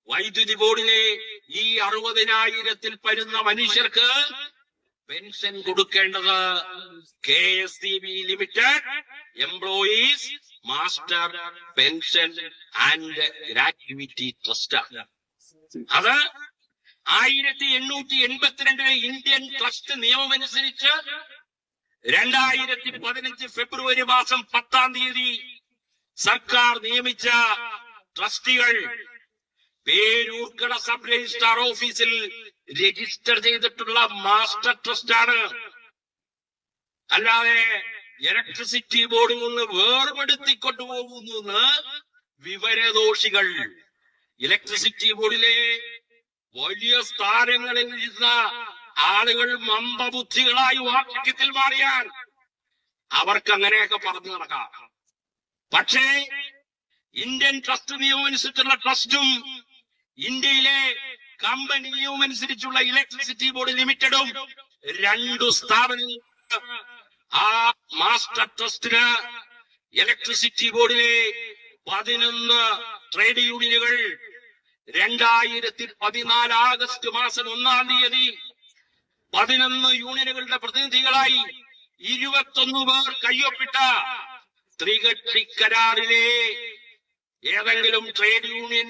വൈദ്യുതി ബോർഡിലെ ഈ 60,000-ൽ പരുന്ന മനുഷ്യർക്ക് പെൻഷൻ കൊടുക്കേണ്ടത് KSEB limited employees master pension and gratuity trust. അത് 1882 ഇന്ത്യൻ ട്രസ്റ്റ് നിയമമനുസരിച്ച് 2015 ഫെബ്രുവരി മാസം 10 സർക്കാർ നിയമിച്ച ട്രസ്റ്റികൾ പേരൂർക്കട സബ് രജിസ്ട്രാർ ഓഫീസിൽ രജിസ്റ്റർ ചെയ്തിട്ടുള്ള മാസ്റ്റർ ട്രസ്റ്റ് ആണ്. അല്ലാതെ ഇലക്ട്രിസിറ്റി ബോർഡിൽ നിന്ന് വേർപെടുത്തിക്കൊണ്ടുപോകുന്നു വിവരദോഷികൾ. ഇലക്ട്രിസിറ്റി ബോർഡിലെ വലിയ സ്ഥാനങ്ങളിൽ ഇരുന്ന ആളുകൾ മന്ദബുദ്ധികളായി വാർദ്ധക്യത്തിൽ മാറിയാൽ അവർക്ക് അങ്ങനെയൊക്കെ പറഞ്ഞു നടക്കാം. പക്ഷേ ഇന്ത്യൻ ട്രസ്റ്റ് നിയമമനുസരിച്ചുള്ള ട്രസ്റ്റും ഇന്ത്യയിലെ കമ്പനി നിയമമനുസരിച്ചുള്ള ഇലക്ട്രിസിറ്റി ബോർഡ് ലിമിറ്റഡും 2 സ്ഥാപനങ്ങൾ. ആ മാസ്റ്റർ ട്രസ്റ്റിന് ഇലക്ട്രിസിറ്റി ബോർഡിലെ 11 ട്രേഡ് യൂണിയനുകൾ 2014 ആഗസ്റ്റ് മാസം 1 11 യൂണിയനുകളുടെ പ്രതിനിധികളായി 21 പേർ കയ്യൊപ്പിട്ട ത്രികക്ഷി കരാറിലെ ഏതെങ്കിലും ട്രേഡ് യൂണിയൻ